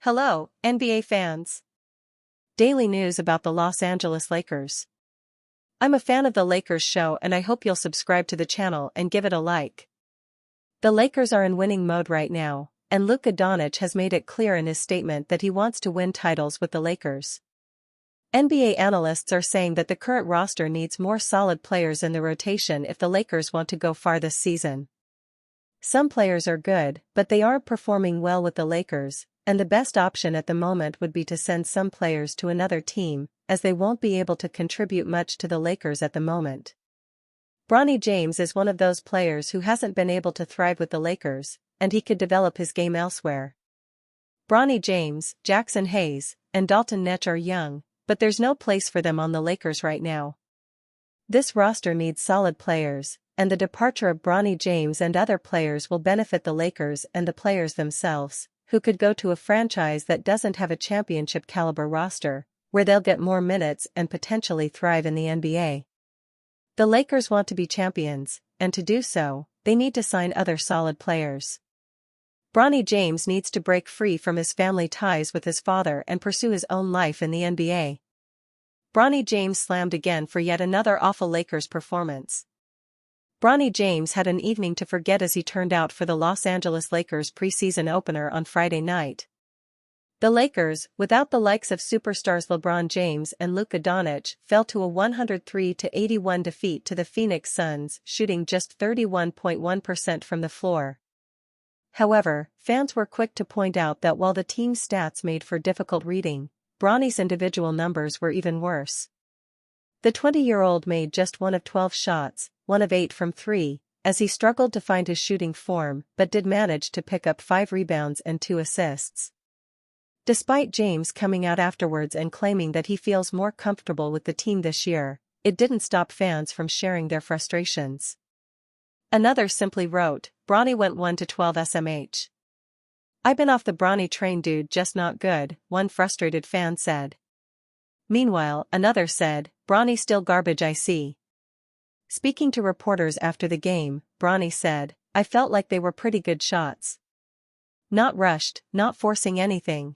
Hello, NBA fans. Daily news about the Los Angeles Lakers. I'm a fan of the Lakers show and I hope you'll subscribe to the channel and give it a like. The Lakers are in winning mode right now, and Luka Doncic has made it clear in his statement that he wants to win titles with the Lakers. NBA analysts are saying that the current roster needs more solid players in the rotation if the Lakers want to go far this season. Some players are good, but they aren't performing well with the Lakers, and the best option at the moment would be to send some players to another team, as they won't be able to contribute much to the Lakers at the moment. Bronny James is one of those players who hasn't been able to thrive with the Lakers, and he could develop his game elsewhere. Bronny James, Jackson Hayes, and Dalton Netsch are young, but there's no place for them on the Lakers right now. This roster needs solid players, and the departure of Bronny James and other players will benefit the Lakers and the players themselves, who could go to a franchise that doesn't have a championship-caliber roster, where they'll get more minutes and potentially thrive in the NBA. The Lakers want to be champions, and to do so, they need to sign other solid players. Bronny James needs to break free from his family ties with his father and pursue his own life in the NBA. Bronny James slammed again for yet another awful Lakers performance. Bronny James had an evening to forget as he turned out for the Los Angeles Lakers preseason opener on Friday night. The Lakers, without the likes of superstars LeBron James and Luka Doncic, fell to a 103-81 defeat to the Phoenix Suns, shooting just 31.1% from the floor. However, fans were quick to point out that while the team's stats made for difficult reading, Bronny's individual numbers were even worse. The 20-year-old made just 1 of 12 shots, 1 of 8 from 3, as he struggled to find his shooting form but did manage to pick up 5 rebounds and 2 assists. Despite James coming out afterwards and claiming that he feels more comfortable with the team this year, it didn't stop fans from sharing their frustrations. Another simply wrote, "Bronny went 1 to 12 SMH. I've been off the Bronny train, dude, just not good," one frustrated fan said. Meanwhile, another said, "Bronny still garbage, I see." Speaking to reporters after the game, Bronny said, "I felt like they were pretty good shots. Not rushed, not forcing anything.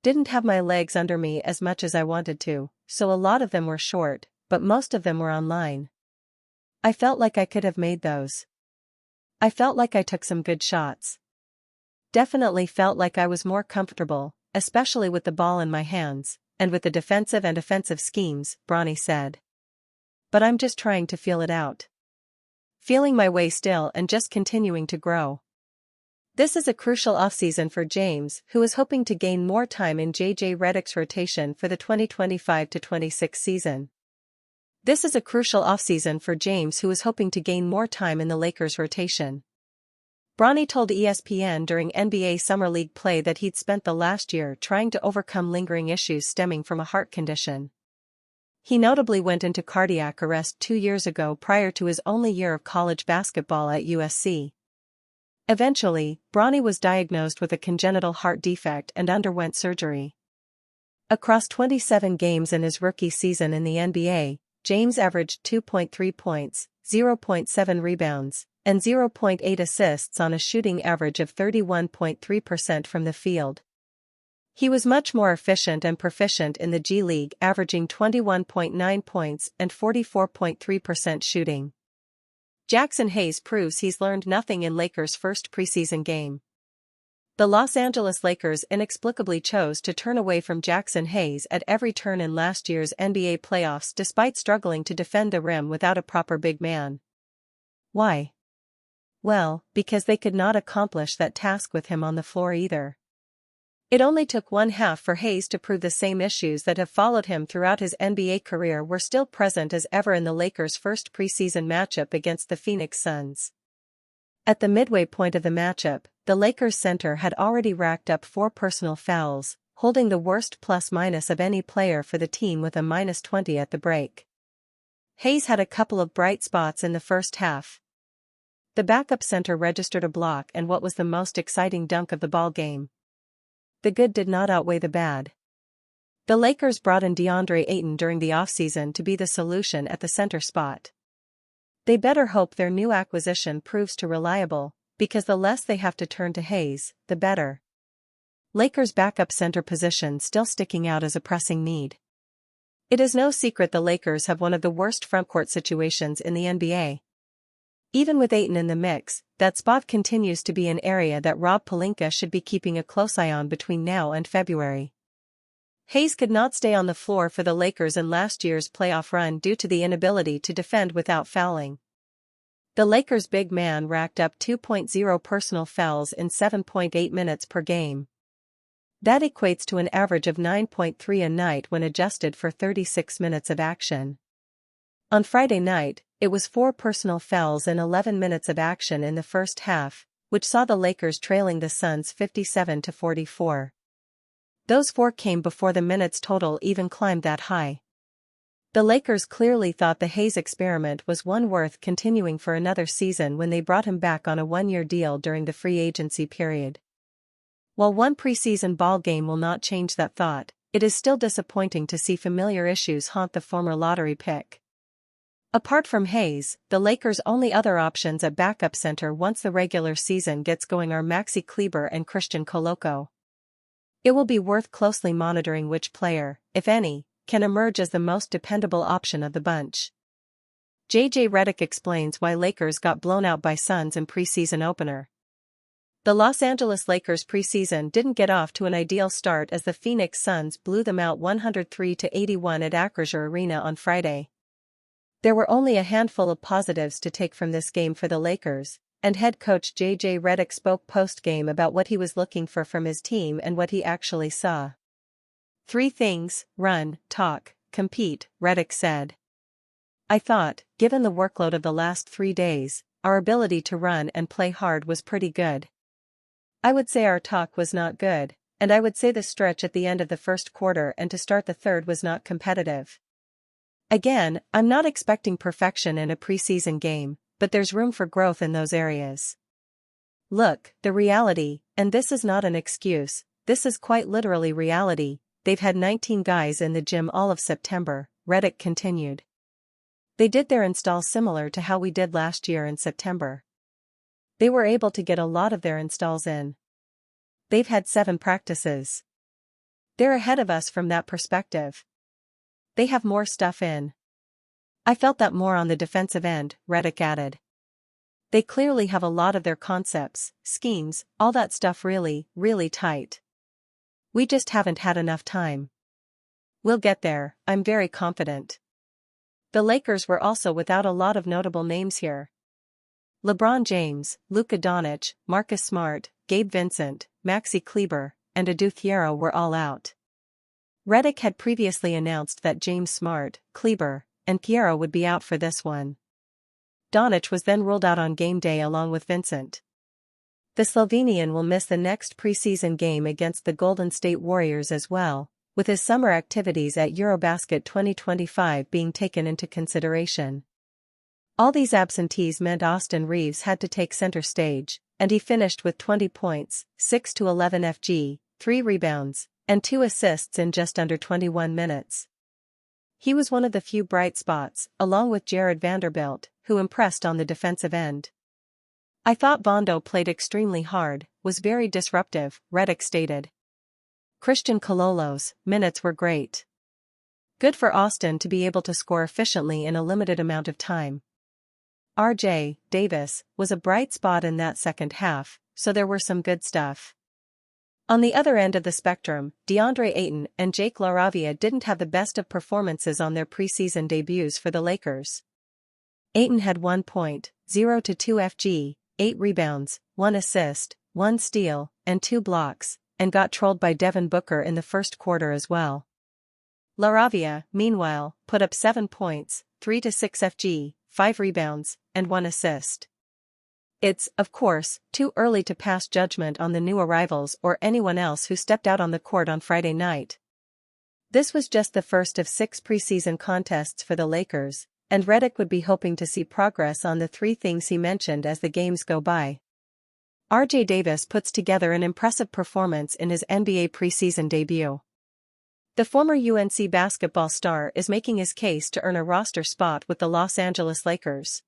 Didn't have my legs under me as much as I wanted to, so a lot of them were short, but most of them were on line. I felt like I could have made those. I felt like I took some good shots. Definitely felt like I was more comfortable, especially with the ball in my hands, and with the defensive and offensive schemes," Bronny said. "But I'm just trying to feel it out. Feeling my way still and just continuing to grow." This is a crucial offseason for James, who is hoping to gain more time in JJ Redick's rotation for the 2025-26 season. This is a crucial offseason for James, who is hoping to gain more time in the Lakers' rotation. Bronny told ESPN during NBA Summer League play that he'd spent the last year trying to overcome lingering issues stemming from a heart condition. He notably went into cardiac arrest 2 years ago prior to his only year of college basketball at USC. Eventually, Bronny was diagnosed with a congenital heart defect and underwent surgery. Across 27 games in his rookie season in the NBA, James averaged 2.3 points, 0.7 rebounds, and 0.8 assists on a shooting average of 31.3% from the field. He was much more efficient and proficient in the G League, averaging 21.9 points and 44.3% shooting. Jackson Hayes proves he's learned nothing in Lakers' first preseason game. The Los Angeles Lakers inexplicably chose to turn away from Jackson Hayes at every turn in last year's NBA playoffs despite struggling to defend the rim without a proper big man. Why? Well, because they could not accomplish that task with him on the floor either. It only took one half for Hayes to prove the same issues that have followed him throughout his NBA career were still present as ever in the Lakers' first preseason matchup against the Phoenix Suns. At the midway point of the matchup, the Lakers center had already racked up 4 personal fouls, holding the worst plus-minus of any player for the team with a -20 at the break. Hayes had a couple of bright spots in the first half. The backup center registered a block and what was the most exciting dunk of the ball game. The good did not outweigh the bad. The Lakers brought in DeAndre Ayton during the offseason to be the solution at the center spot. They better hope their new acquisition proves too reliable, because the less they have to turn to Hayes, the better. Lakers' backup center position still sticking out as a pressing need. It is no secret the Lakers have one of the worst frontcourt situations in the NBA. Even with Ayton in the mix, that spot continues to be an area that Rob Pelinka should be keeping a close eye on between now and February. Hayes could not stay on the floor for the Lakers in last year's playoff run due to the inability to defend without fouling. The Lakers' big man racked up 2.0 personal fouls in 7.8 minutes per game. That equates to an average of 9.3 a night when adjusted for 36 minutes of action. On Friday night, it was 4 personal fouls in 11 minutes of action in the first half, which saw the Lakers trailing the Suns 57-44. Those 4 came before the minutes total even climbed that high. The Lakers clearly thought the Hayes experiment was one worth continuing for another season when they brought him back on a one-year deal during the free agency period. While one preseason ball game will not change that thought, it is still disappointing to see familiar issues haunt the former lottery pick. Apart from Hayes, the Lakers' only other options at backup center once the regular season gets going are Maxi Kleber and Christian Coloco. It will be worth closely monitoring which player, if any, can emerge as the most dependable option of the bunch. J.J. Redick explains why Lakers got blown out by Suns in preseason opener. The Los Angeles Lakers preseason didn't get off to an ideal start as the Phoenix Suns blew them out 103-81 at Acrisure Arena on Friday. There were only a handful of positives to take from this game for the Lakers, and head coach J.J. Redick spoke post-game about what he was looking for from his team and what he actually saw. 3 things: run, talk, compete, Redick said. I thought, given the workload of the last 3 days, our ability to run and play hard was pretty good. I would say our talk was not good, and I would say the stretch at the end of the first quarter and to start the third was not competitive. Again, I'm not expecting perfection in a preseason game, but there's room for growth in those areas. Look, the reality, and this is not an excuse, this is quite literally reality, they've had 19 guys in the gym all of September, Redick continued. They did their installs similar to how we did last year in September. They were able to get a lot of their installs in. They've had 7 practices. They're ahead of us from that perspective. They have more stuff in. I felt that more on the defensive end, Redick added. They clearly have a lot of their concepts, schemes, all that stuff really, really tight. We just haven't had enough time. We'll get there, I'm very confident. The Lakers were also without a lot of notable names here. LeBron James, Luka Doncic, Marcus Smart, Gabe Vincent, Maxi Kleber, and Adu Thiero were all out. Redick had previously announced that James Smart, Kleber, and Thiero would be out for this one. Doncic was then ruled out on game day along with Vincent. The Slovenian will miss the next preseason game against the Golden State Warriors as well, with his summer activities at Eurobasket 2025 being taken into consideration. All these absentees meant Austin Reeves had to take center stage, and he finished with 20 points, 6 to 11 FG, 3 rebounds, and 2 assists in just under 21 minutes. He was one of the few bright spots, along with Jared Vanderbilt, who impressed on the defensive end. I thought Vondo played extremely hard, was very disruptive, Redick stated. Christian Cololo's minutes were great. Good for Austin to be able to score efficiently in a limited amount of time. R.J. Davis was a bright spot in that second half, so there were some good stuff. On the other end of the spectrum, DeAndre Ayton and Jake LaRavia didn't have the best of performances on their preseason debuts for the Lakers. Ayton had 1 point, 0 to 2 FG, 8 rebounds, 1 assist, 1 steal, and 2 blocks, and got trolled by Devin Booker in the first quarter as well. LaRavia, meanwhile, put up 7 points, 3 to 6 FG, 5 rebounds, and 1 assist. It's, of course, too early to pass judgment on the new arrivals or anyone else who stepped out on the court on Friday night. This was just the first of 6 preseason contests for the Lakers, and Redick would be hoping to see progress on the 3 things he mentioned as the games go by. R.J. Davis puts together an impressive performance in his NBA preseason debut. The former UNC basketball star is making his case to earn a roster spot with the Los Angeles Lakers.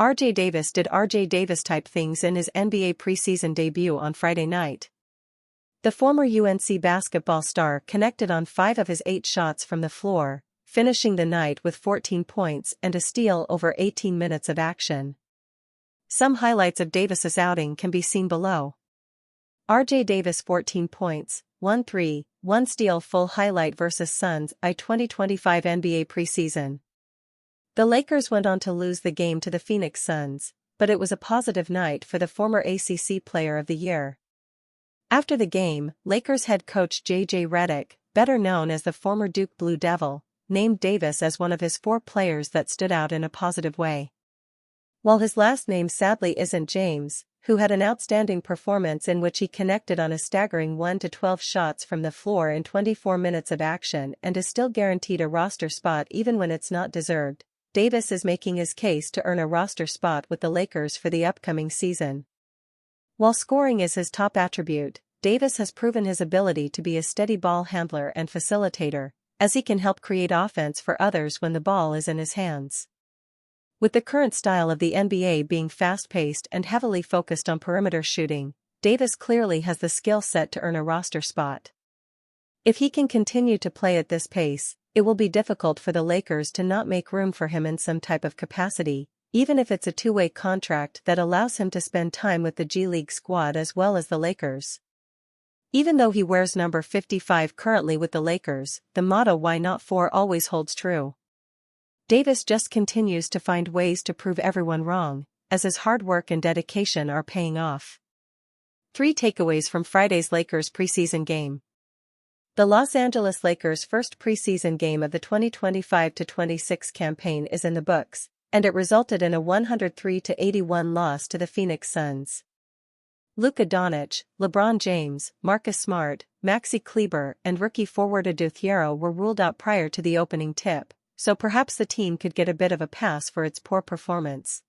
RJ Davis did RJ Davis-type things in his NBA preseason debut on Friday night. The former UNC basketball star connected on 5 of his 8 shots from the floor, finishing the night with 14 points and a steal over 18 minutes of action. Some highlights of Davis's outing can be seen below. RJ Davis 14 points, 1 3, 1 steal. Full highlight versus Suns I 2025 NBA preseason. The Lakers went on to lose the game to the Phoenix Suns, but it was a positive night for the former ACC Player of the Year. After the game, Lakers head coach J.J. Redick, better known as the former Duke Blue Devil, named Davis as one of his 4 players that stood out in a positive way. While his last name sadly isn't James, who had an outstanding performance in which he connected on a staggering 1-12 shots from the floor in 24 minutes of action and is still guaranteed a roster spot even when it's not deserved, Davis is making his case to earn a roster spot with the Lakers for the upcoming season. While scoring is his top attribute, Davis has proven his ability to be a steady ball handler and facilitator, as he can help create offense for others when the ball is in his hands. With the current style of the NBA being fast-paced and heavily focused on perimeter shooting, Davis clearly has the skill set to earn a roster spot. If he can continue to play at this pace, it will be difficult for the Lakers to not make room for him in some type of capacity, even if it's a two-way contract that allows him to spend time with the G League squad as well as the Lakers. Even though he wears number 55 currently with the Lakers, the motto "Why not 4" always holds true. Davis just continues to find ways to prove everyone wrong, as his hard work and dedication are paying off. 3 takeaways from Friday's Lakers preseason game. The Los Angeles Lakers' first preseason game of the 2025-26 campaign is in the books, and it resulted in a 103-81 loss to the Phoenix Suns. Luka Doncic, LeBron James, Marcus Smart, Maxi Kleber and rookie forward Adou Thiero were ruled out prior to the opening tip, so perhaps the team could get a bit of a pass for its poor performance.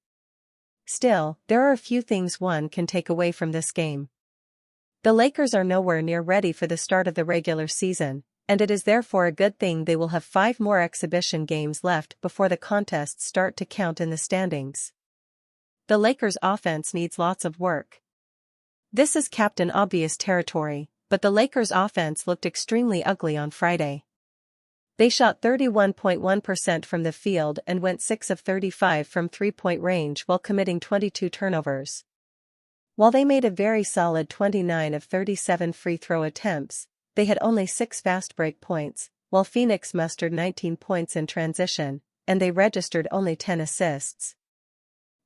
Still, there are a few things one can take away from this game. The Lakers are nowhere near ready for the start of the regular season, and it is therefore a good thing they will have 5 more exhibition games left before the contests start to count in the standings. The Lakers' offense needs lots of work. This is Captain Obvious territory, but the Lakers' offense looked extremely ugly on Friday. They shot 31.1% from the field and went 6 of 35 from three-point range while committing 22 turnovers. While they made a very solid 29 of 37 free throw attempts, they had only 6 fast break points, while Phoenix mustered 19 points in transition, and they registered only 10 assists.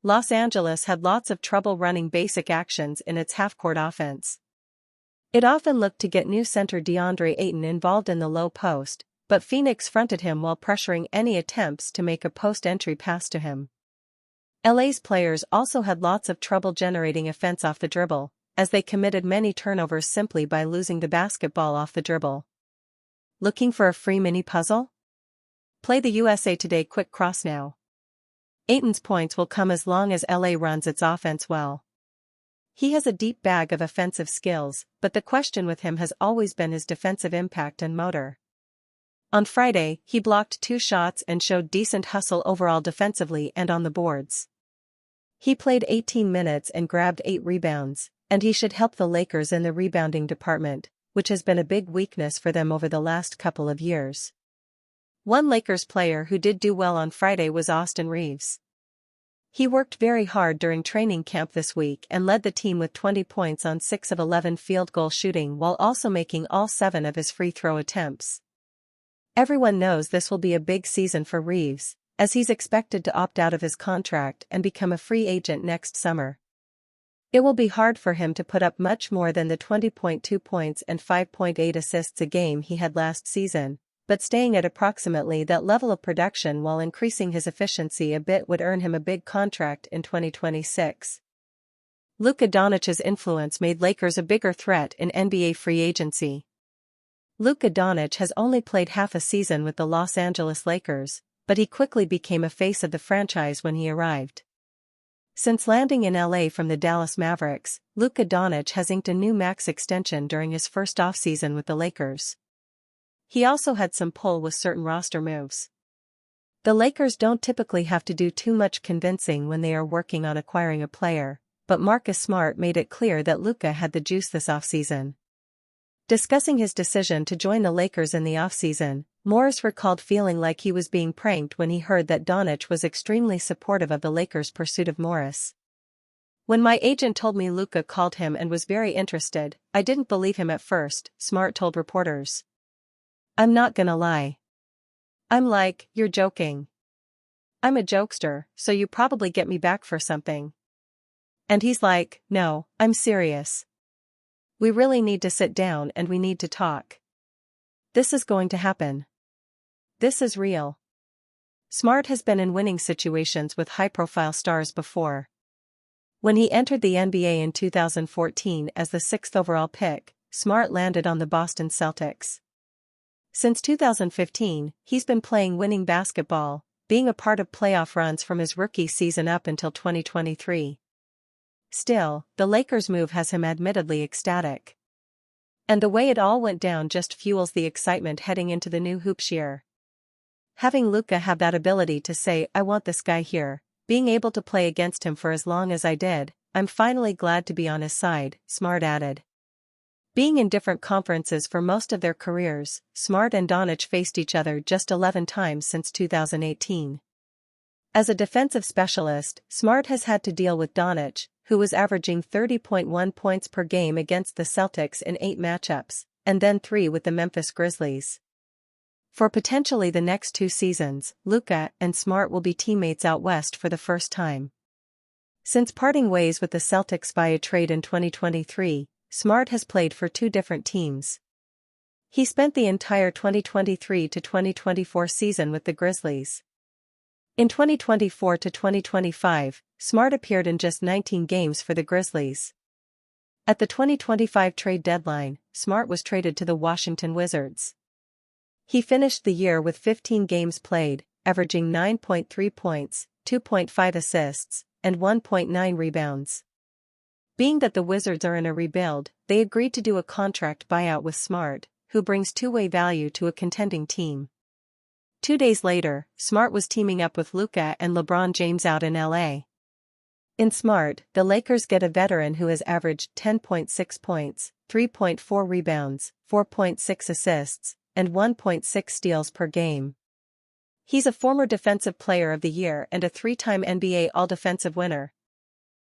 Los Angeles had lots of trouble running basic actions in its half-court offense. It often looked to get new center DeAndre Ayton involved in the low post, but Phoenix fronted him while pressuring any attempts to make a post-entry pass to him. LA's players also had lots of trouble generating offense off the dribble, as they committed many turnovers simply by losing the basketball off the dribble. Looking for a free mini puzzle? Play the USA Today Quick Cross now. Ayton's points will come as long as LA runs its offense well. He has a deep bag of offensive skills, but the question with him has always been his defensive impact and motor. On Friday, he blocked 2 shots and showed decent hustle overall defensively and on the boards. He played 18 minutes and grabbed 8 rebounds, and he should help the Lakers in the rebounding department, which has been a big weakness for them over the last couple of years. One Lakers player who did do well on Friday was Austin Reeves. He worked very hard during training camp this week and led the team with 20 points on 6 of 11 field goal shooting while also making all 7 of his free throw attempts. Everyone knows this will be a big season for Reeves, as he's expected to opt out of his contract and become a free agent next summer. It will be hard for him to put up much more than the 20.2 points and 5.8 assists a game he had last season, but staying at approximately that level of production while increasing his efficiency a bit would earn him a big contract in 2026. Luka Doncic's influence made Lakers a bigger threat in NBA free agency. Luka Doncic has only played half a season with the Los Angeles Lakers, but he quickly became a face of the franchise when he arrived. Since landing in LA from the Dallas Mavericks, Luka Doncic has inked a new max extension during his first offseason with the Lakers. He also had some pull with certain roster moves. The Lakers don't typically have to do too much convincing when they are working on acquiring a player, but Marcus Smart made it clear that Luka had the juice this offseason. Discussing his decision to join the Lakers in the offseason, Morris recalled feeling like he was being pranked when he heard that Doncic was extremely supportive of the Lakers' pursuit of Morris. "When my agent told me Luka called him and was very interested, I didn't believe him at first," Smart told reporters. "I'm not gonna lie. I'm like, you're joking. I'm a jokester, so you probably get me back for something." And he's like, "No, I'm serious. We really need to sit down and we need to talk. This is going to happen. This is real." Smart has been in winning situations with high-profile stars before. When he entered the NBA in 2014 as the 6th overall pick, Smart landed on the Boston Celtics. Since 2015, he's been playing winning basketball, being a part of playoff runs from his rookie season up until 2023. Still, the Lakers' move has him admittedly ecstatic. And the way it all went down just fuels the excitement heading into the new hoops year. Having Luka have that ability to say, "I want this guy here," being able to play against him for as long as I did, "I'm finally glad to be on his side," Smart added. Being in different conferences for most of their careers, Smart and Doncic faced each other just 11 times since 2018. As a defensive specialist, Smart has had to deal with Doncic, who was averaging 30.1 points per game against the Celtics in 8 matchups, and then 3 with the Memphis Grizzlies. For potentially the next 2 seasons, Luka and Smart will be teammates out west for the first time. Since parting ways with the Celtics via trade in 2023, Smart has played for 2 different teams. He spent the entire 2023 to 2024 season with the Grizzlies. In 2024 to 2025, Smart appeared in just 19 games for the Grizzlies. At the 2025 trade deadline, Smart was traded to the Washington Wizards. He finished the year with 15 games played, averaging 9.3 points, 2.5 assists, and 1.9 rebounds. Being that the Wizards are in a rebuild, they agreed to do a contract buyout with Smart, who brings two-way value to a contending team. 2 days later, Smart was teaming up with Luka and LeBron James out in LA. In Smart, the Lakers get a veteran who has averaged 10.6 points, 3.4 rebounds, 4.6 assists, and 1.6 steals per game. He's a former Defensive Player of the Year and a 3-time NBA All-Defensive winner.